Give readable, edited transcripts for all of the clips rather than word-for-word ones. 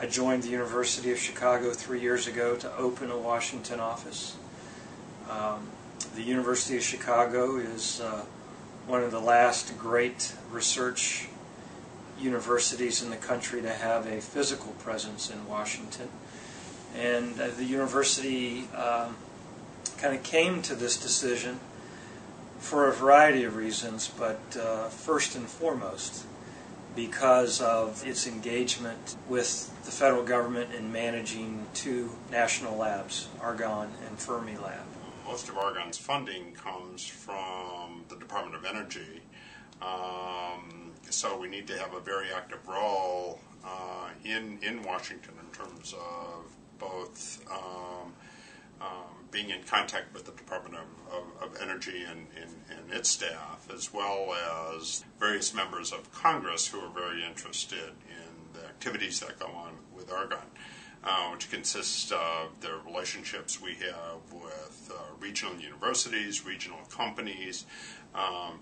I joined the University of Chicago 3 years ago to open a Washington office. The University of Chicago is one of the last great research universities in the country to have a physical presence in Washington. And the university kind of came to this decision for a variety of reasons, but first and foremost because of its engagement with the federal government in managing two national labs, Argonne and Fermi Lab. Most of Argonne's funding comes from the Department of Energy, so we need to have a very active role in Washington in terms of both being in contact with the Department of Energy and its staff, as well as various members of Congress who are very interested in the activities that go on with Argonne, which consists of the relationships we have with regional universities, regional companies,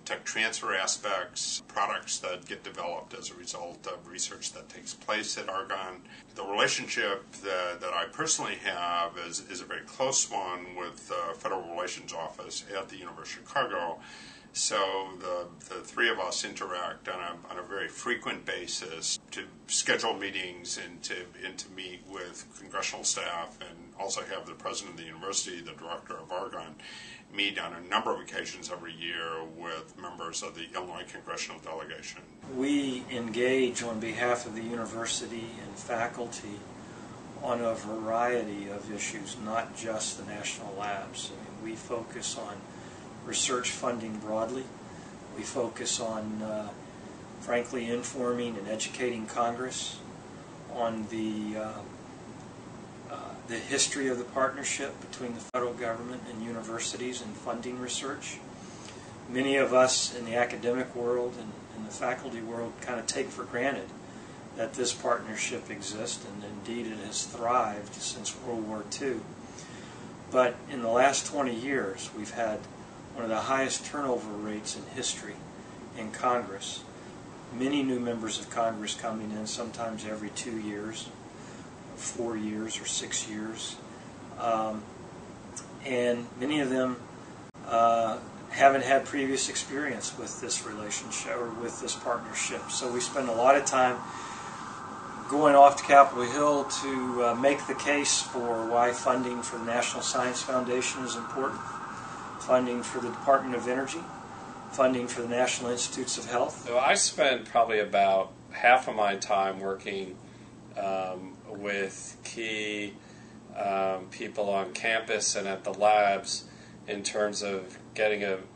tech transfer aspects, products that get developed as a result of research that takes place at Argonne. The relationship that I personally have is a very close one with the Federal Relations Office at the University of Chicago. So the three of us interact on a very frequent basis to schedule meetings and to meet with congressional staff, and also have the president of the university, the director of Argonne, meet on a number of occasions every year with members of the Illinois congressional delegation. We engage on behalf of the university and faculty on a variety of issues, not just the national labs. I mean, we focus on research funding broadly. We focus on, frankly, informing and educating Congress on the history of the partnership between the federal government and universities in funding research. Many of us in the academic world and in the faculty world kind of take for granted that this partnership exists, and indeed it has thrived since World War II. But in the last 20 years, we've had one of the highest turnover rates in history in Congress. Many new members of Congress coming in, sometimes every 2 years, 4 years, or 6 years. And many of them haven't had previous experience with this relationship or with this partnership. So we spend a lot of time going off to Capitol Hill to make the case for why funding for the National Science Foundation is important, funding for the Department of Energy, funding for the National Institutes of Health. So I spend probably about half of my time working with key people on campus and at the labs in terms of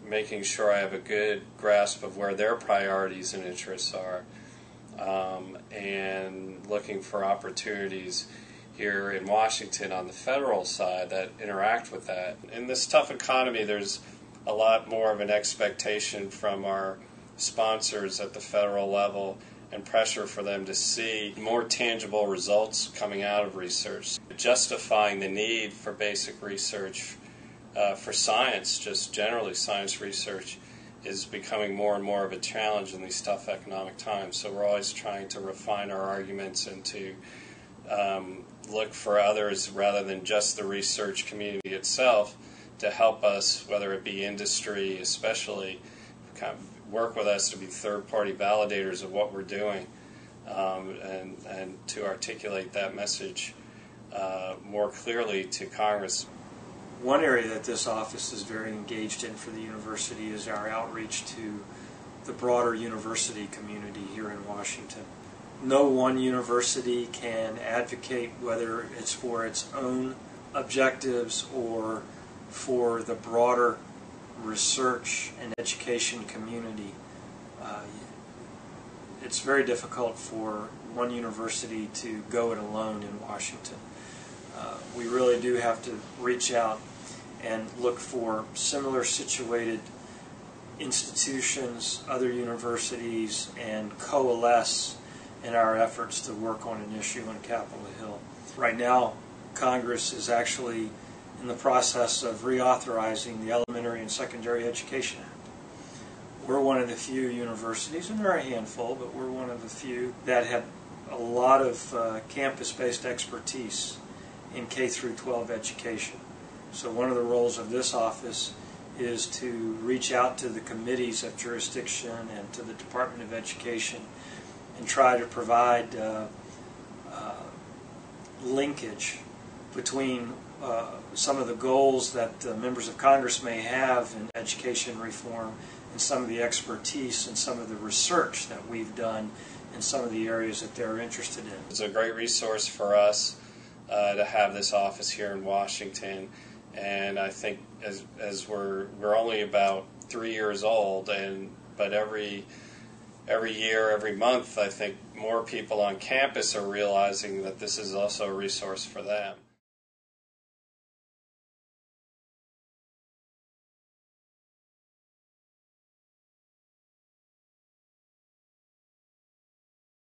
making sure I have a good grasp of where their priorities and interests are, and looking for opportunities here in Washington on the federal side that interact with that. In this tough economy, there's a lot more of an expectation from our sponsors at the federal level and pressure for them to see more tangible results coming out of research. Justifying the need for basic research for science, just generally science research, is becoming more and more of a challenge in these tough economic times. So we're always trying to refine our arguments and to look for others rather than just the research community itself to help us, whether it be industry especially, kind of work with us to be third-party validators of what we're doing, and to articulate that message more clearly to Congress. One area that this office is very engaged in for the university is our outreach to the broader university community here in Washington. No one university can advocate, whether it's for its own objectives or for the broader research and education community. It's very difficult for one university to go it alone in Washington. We really do have to reach out and look for similar situated institutions, other universities, and coalesce in our efforts to work on an issue on Capitol Hill. Right now, Congress is actually in the process of reauthorizing the Elementary and Secondary Education Act. We're one of the few universities, and there are a handful, but we're one of the few that have a lot of campus-based expertise in K through 12 education. So one of the roles of this office is to reach out to the committees of jurisdiction and to the Department of Education and try to provide linkage between some of the goals that members of Congress may have in education reform and some of the expertise and some of the research that we've done in some of the areas that they're interested in. It's a great resource for us to have this office here in Washington, and I think as we're only about 3 years old, but every year, every month, I think more people on campus are realizing that this is also a resource for them.